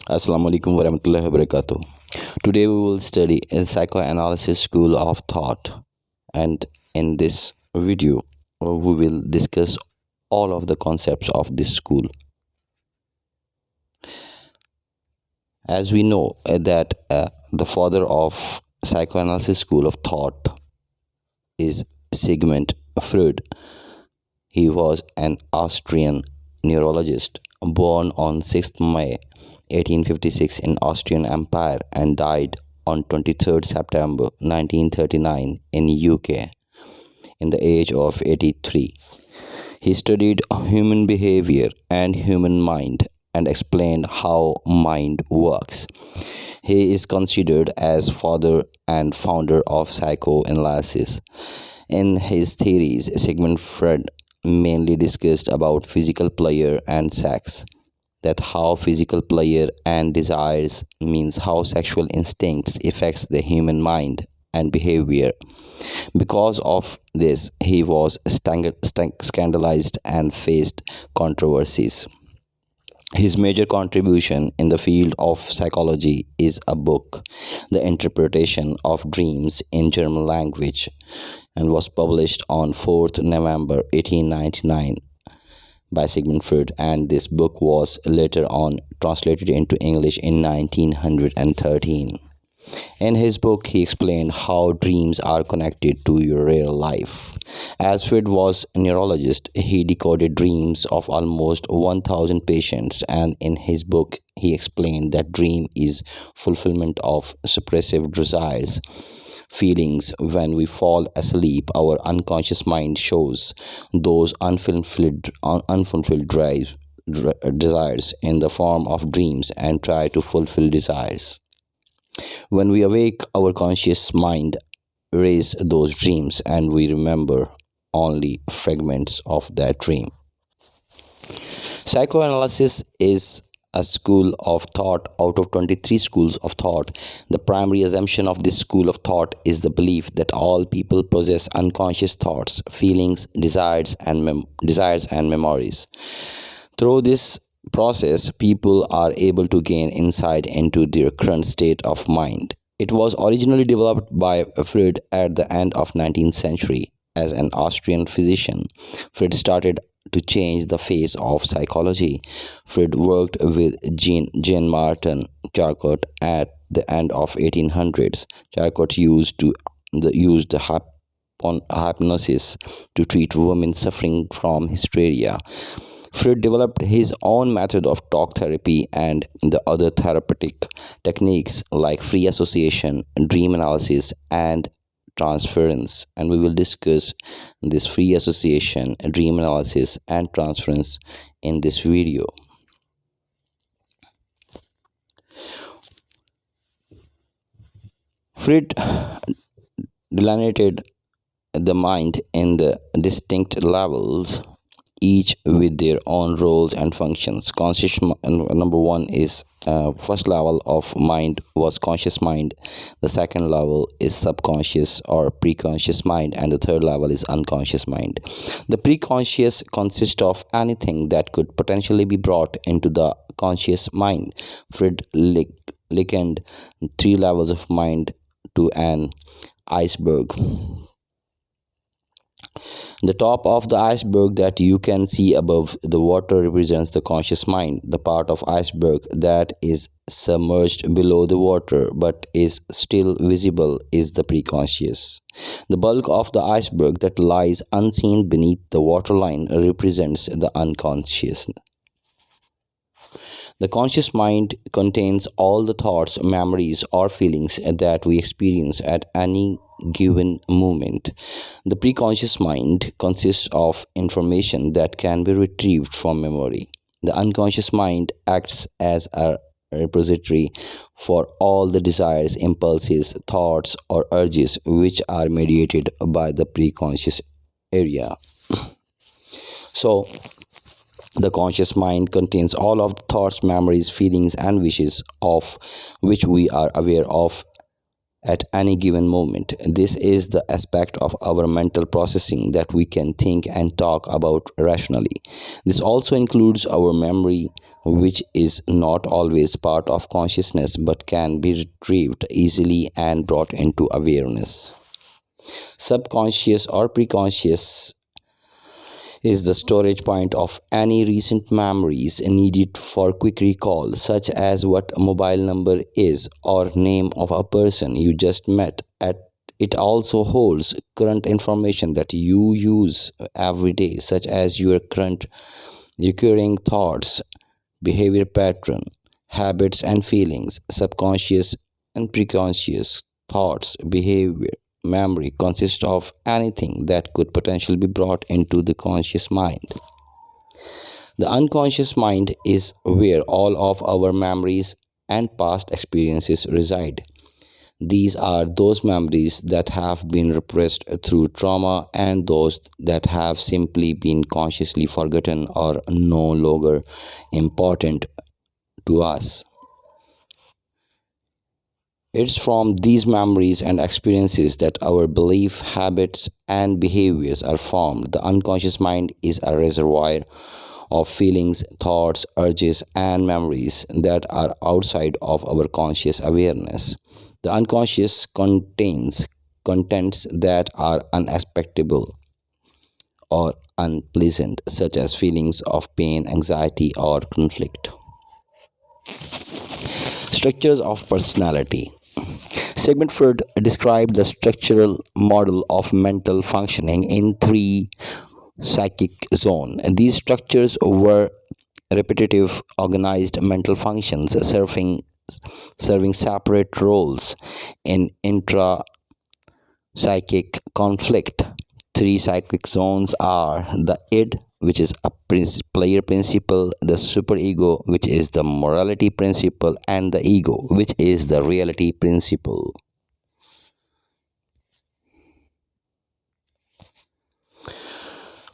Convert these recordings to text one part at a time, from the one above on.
Assalamu alaikum warahmatullahi wabarakatuh. Today we will study a psychoanalysis school of thought, and in this video we will discuss all of the concepts of this school. As we know that the father of psychoanalysis school of thought is Sigmund Freud. He was an Austrian neurologist born on 6th May 1856 in Austrian Empire and died on 23rd September 1939 in UK in the age of 83. He studied human behavior and human mind and explained how mind works. He is considered as father and founder of psychoanalysis. In his theories, Sigmund Freud mainly discussed about physical pleasure and sex, that how physical pleasure and desires means how sexual instincts affects the human mind and behavior. Because of this, he was scandalized and faced controversies. His major contribution in the field of psychology is a book, The Interpretation of Dreams in German Language, and was published on 4th November 1899 by Sigmund Freud, and this book was later on translated into English in 1913. In his book, he explained how dreams are connected to your real life. As Freud was a neurologist, he decoded dreams of almost 1,000 patients, and in his book, he explained that dream is fulfillment of suppressive desires. Feelings when we fall asleep, our unconscious mind shows those unfulfilled desires in the form of dreams and try to fulfill desires. When we awake, our conscious mind erases those dreams and we remember only fragments of that dream. Psychoanalysis is a school of thought out of 23 schools of thought. The primary assumption of this school of thought is the belief that all people possess unconscious thoughts, feelings, desires, and memories. Through this process, people are able to gain insight into their current state of mind. It was originally developed by Freud at the end of 19th century. As an Austrian physician, Freud started to change the face of psychology. Freud worked with Jean Martin Charcot at the end of 1800s. Charcot used the hypnosis to treat women suffering from hysteria. Freud developed his own method of talk therapy and the other therapeutic techniques like free association, dream analysis, and transference. And we will discuss this free association, dream analysis, and transference in this video. Freud delineated the mind in the distinct levels, each with their own roles and functions. Conscious number one is first level of mind was conscious mind. The second level is subconscious or preconscious mind, and the third level is unconscious mind. The preconscious consists of anything that could potentially be brought into the conscious mind. Freud likened three levels of mind to an iceberg. The top of the iceberg that you can see above the water represents the conscious mind. The part of iceberg that is submerged below the water but is still visible is the preconscious. The bulk of the iceberg that lies unseen beneath the waterline represents the unconscious. The conscious mind contains all the thoughts, memories, or feelings that we experience at any given moment. The preconscious mind consists of information that can be retrieved from memory. The unconscious mind acts as a repository for all the desires, impulses, thoughts, or urges which are mediated by the preconscious area. So, the conscious mind contains all of the thoughts, memories, feelings, and wishes of which we are aware of at any given moment. This is the aspect of our mental processing that we can think and talk about rationally. This also includes our memory, which is not always part of consciousness but can be retrieved easily and brought into awareness. Subconscious or preconscious is the storage point of any recent memories needed for quick recall, such as what mobile number is or name of a person you just met. It also holds current information that you use every day, such as your current recurring thoughts, behavior pattern, habits, and feelings. Subconscious and preconscious thoughts, behavior, memory consist of anything that could potentially be brought into the conscious mind. The unconscious mind is where all of our memories and past experiences reside. These are those memories that have been repressed through trauma and those that have simply been consciously forgotten or no longer important to us. It's from these memories and experiences that our belief, habits, and behaviors are formed. The unconscious mind is a reservoir of feelings, thoughts, urges, and memories that are outside of our conscious awareness. The unconscious contains contents that are unexpectable or unpleasant, such as feelings of pain, anxiety, or conflict. Structures of personality. Sigmund Freud described the structural model of mental functioning in three psychic zones. These structures were repetitive, organized mental functions serving separate roles in intra psychic conflict. Three psychic zones are the id, which is a player principle, the superego, which is the morality principle, and the ego, which is the reality principle.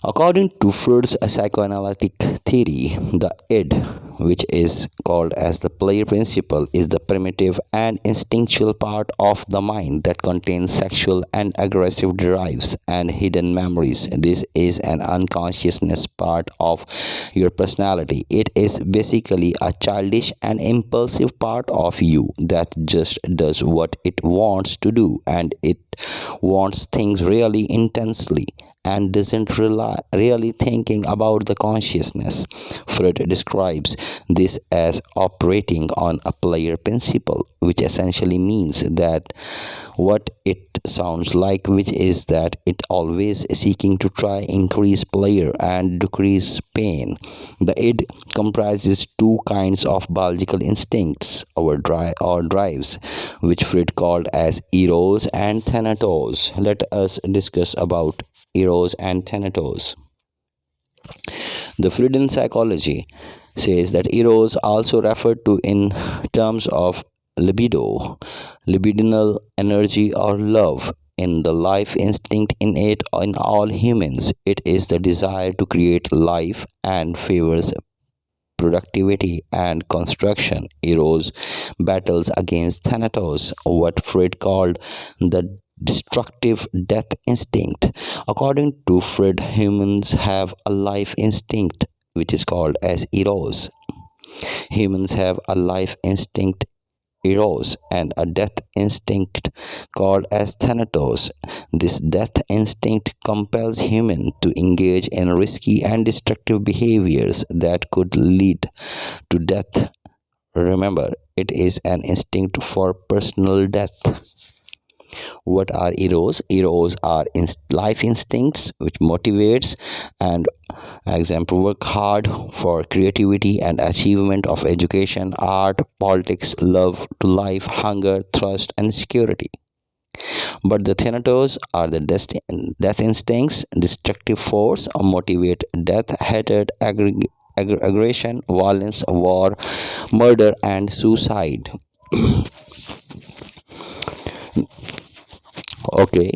According to Freud's psychoanalytic theory, the id, which is called as the player principle, is the primitive and instinctual part of the mind that contains sexual and aggressive drives and hidden memories. This is an unconsciousness part of your personality. It is basically a childish and impulsive part of you that just does what it wants to do, and it wants things really intensely and doesn't really thinking about the consciousness. Freud describes this as operating on a player principle, which essentially means that what it sounds like, which is that it always seeking to try increase pleasure and decrease pain. The id comprises two kinds of biological instincts or drives, which Freud called as eros and thanatos. Let us discuss about eros and thanatos. The Freudian psychology says that eros, also referred to in terms of libido, libidinal energy or love, in the life instinct innate in all humans. It is the desire to create life and favors productivity and construction. Eros battles against thanatos, what Freud called the destructive death instinct. According to Freud, humans have a life instinct which is called as eros. Humans have a life instinct eros and a death instinct called as thanatos. This death instinct compels humans to engage in risky and destructive behaviors that could lead to death. Remember, it is an instinct for personal death. What are eros? Eros are life instincts which motivates and example work hard for creativity and achievement of education, art, politics, love to life, hunger, thirst, and security. But the thanatos are the death instincts, destructive force, motivate death, hatred, aggression, violence, war, murder, and suicide. Okay,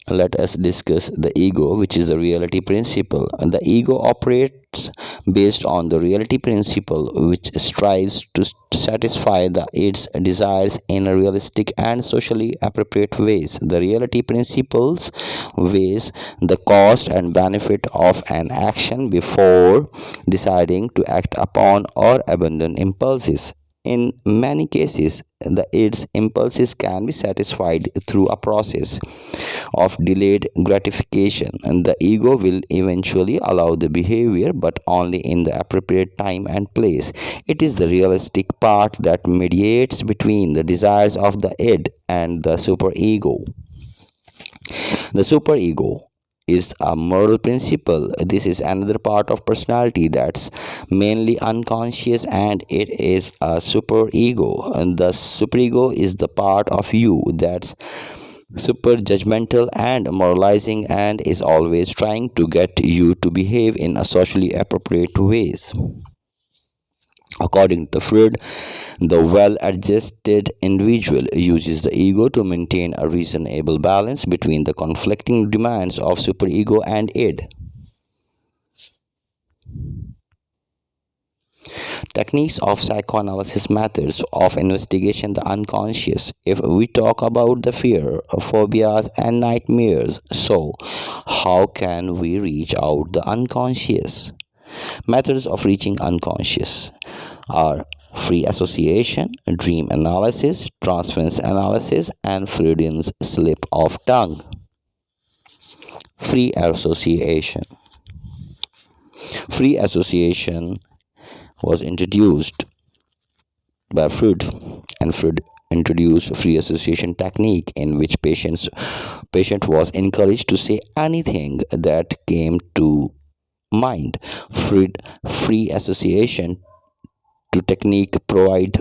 let us discuss the ego, which is the reality principle. The ego operates based on the reality principle, which strives to satisfy its desires in realistic and socially appropriate ways. The reality principles weighs the cost and benefit of an action before deciding to act upon or abandon impulses. In many cases, its impulses can be satisfied through a process of delayed gratification, and the ego will eventually allow the behavior, but only in the appropriate time and place. It is the realistic part that mediates between the desires of the id and the superego. The superego is a moral principle. This is another part of personality that's mainly unconscious, and it is a superego. And the superego is the part of you that's super judgmental and moralizing and is always trying to get you to behave in a socially appropriate ways. According to Freud, the well adjusted individual uses the ego to maintain a reasonable balance between the conflicting demands of superego and id. Techniques of psychoanalysis methods of investigation the unconscious. If we talk about the fear, phobias, and nightmares, so how can we reach out the unconscious? Methods of reaching unconscious are free association, dream analysis, transference analysis, and Freudian's slip of tongue. Free association. Free association was introduced by Freud, and Freud introduced free association technique in which patient was encouraged to say anything that came to mind. Freud free association to technique provide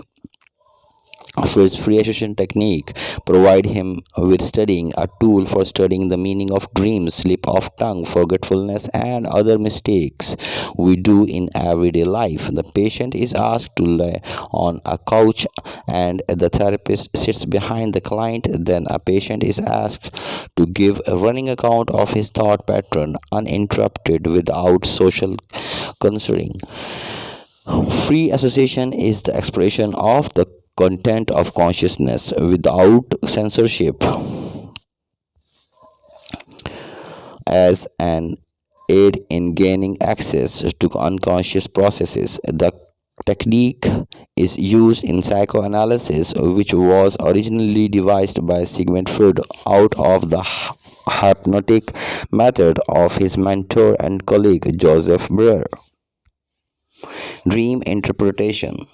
Freud's free association technique provide him with studying a tool for studying the meaning of dreams, slip of tongue, forgetfulness, and other mistakes we do in everyday life. The patient is asked to lie on a couch and the therapist sits behind the client. Then a patient is asked to give a running account of his thought pattern uninterrupted without social considering. Free association is the expression of the content of consciousness without censorship as an aid in gaining access to unconscious processes. The technique is used in psychoanalysis, which was originally devised by Sigmund Freud out of the hypnotic method of his mentor and colleague Joseph Breuer. Dream interpretation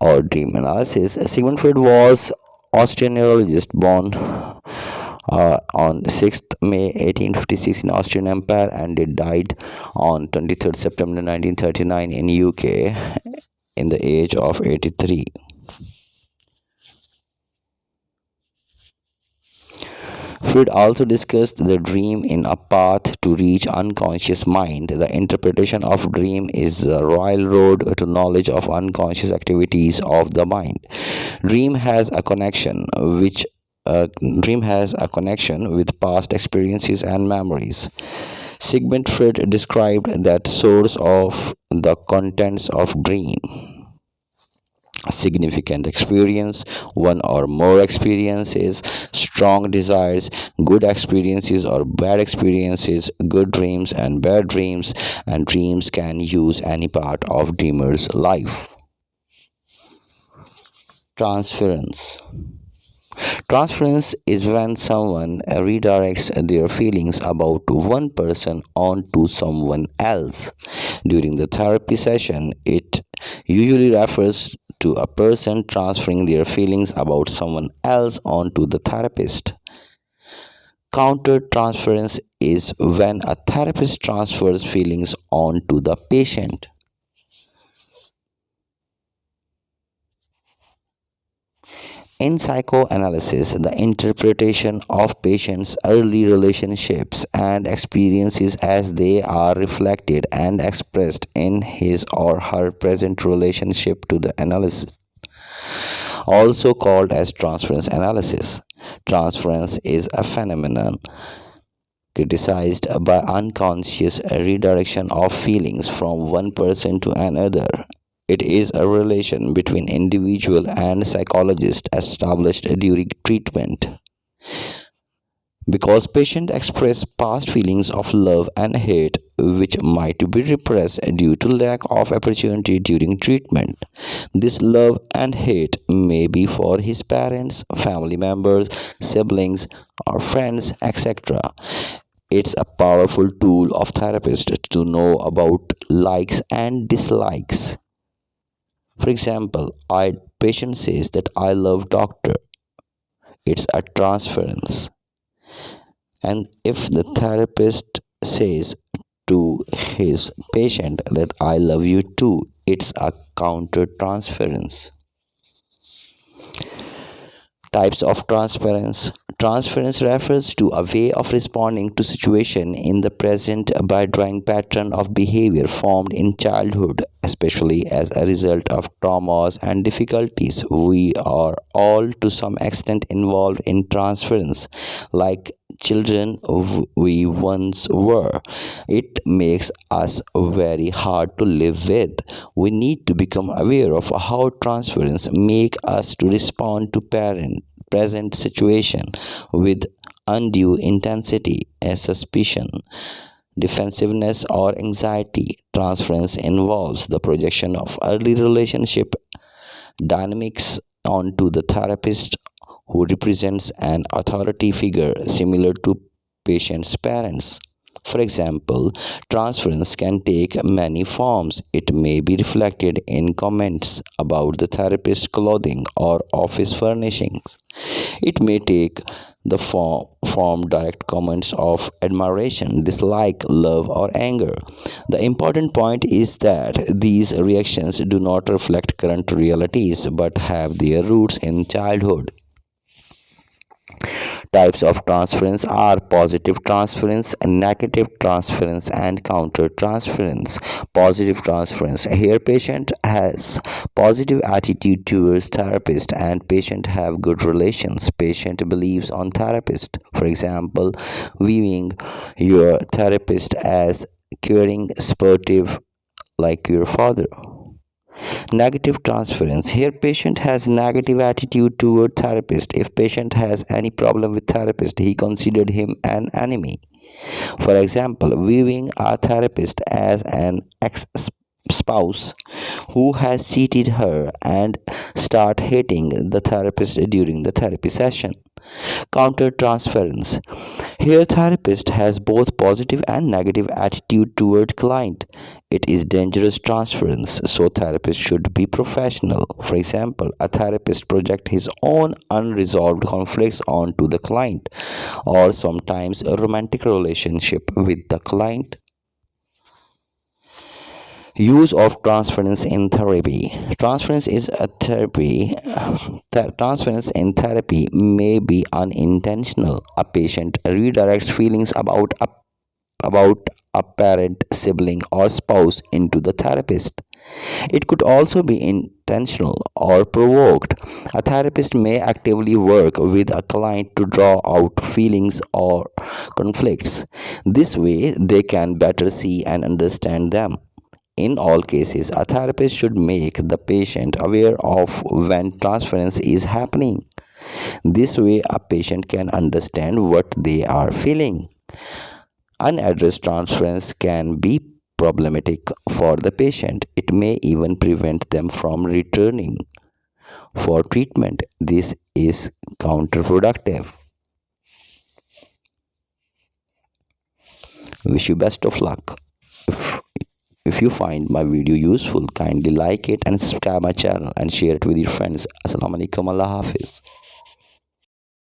or dream analysis. Sigmund Freud was Austrian neurologist born on 6th May 1856 in Austrian Empire and died on 23rd September 1939 in UK in the age of 83. Freud also discussed the dream in A Path to Reach Unconscious Mind. The interpretation of dream is the royal road to knowledge of unconscious activities of the mind. Dream has a connection with past experiences and memories. Sigmund Freud described that source of the contents of dream: significant experience, one or more experiences, strong desires, good experiences or bad experiences, good dreams and bad dreams, and dreams can use any part of dreamer's life. Transference. Transference is when someone redirects their feelings about one person onto someone else. During the therapy session, it usually refers to a person transferring their feelings about someone else onto the therapist. Counter transference is when a therapist transfers feelings onto the patient. In psychoanalysis, the interpretation of patients' early relationships and experiences as they are reflected and expressed in his or her present relationship to the analyst, also called as transference analysis. Transference is a phenomenon criticized by unconscious redirection of feelings from one person to another. It is a relation between individual and psychologist established during treatment. Because patients express past feelings of love and hate which might be repressed due to lack of opportunity during treatment. This love and hate may be for his parents, family members, siblings, or friends, etc. It's a powerful tool of therapists to know about likes and dislikes. For example, a patient says that I love doctor. It's a transference. And if the therapist says to his patient that I love you too, it's a counter transference. Types of transference. Transference refers to a way of responding to situation in the present by drawing pattern of behavior formed in childhood, especially as a result of traumas and difficulties. We are all to some extent involved in transference, like children we once were. It makes us very hard to live with. We need to become aware of how transference make us to respond to present situation with undue intensity and suspicion, defensiveness, or anxiety. Transference involves the projection of early relationship dynamics onto the therapist who represents an authority figure similar to patient's parents. For example, transference can take many forms. It may be reflected in comments about the therapist's clothing or office furnishings. It may take the form direct comments of admiration, dislike, love, or anger. The important point is that these reactions do not reflect current realities but have their roots in childhood. Types of transference are positive transference, negative transference, and counter transference. Positive transference. Here patient has positive attitude towards therapist and patient have good relations. Patient believes on therapist. For example, viewing your therapist as caring, supportive like your father. Negative transference. Here patient has negative attitude toward therapist. If patient has any problem with therapist, he considered him an enemy. For example, viewing a therapist as an ex spouse who has cheated her and start hating the therapist during the therapy session. Counter transference. Here therapist has both positive and negative attitude toward client. It is dangerous transference, so therapist should be professional. For example, a therapist project his own unresolved conflicts onto the client, or sometimes a romantic relationship with the client. Use of transference in therapy. Transference is a therapy. Transference in therapy may be unintentional. A patient redirects feelings about a parent, sibling, or spouse into the therapist. It could also be intentional or provoked. A therapist may actively work with a client to draw out feelings or conflicts. This way, they can better see and understand them. In all cases, a therapist should make the patient aware of when transference is happening. This way, a patient can understand what they are feeling. Unaddressed transference can be problematic for the patient. It may even prevent them from returning for treatment. This is counterproductive. Wish you best of luck. If you find my video useful, kindly like it and subscribe my channel and share it with your friends. Assalamu alaikum, Allah Hafiz.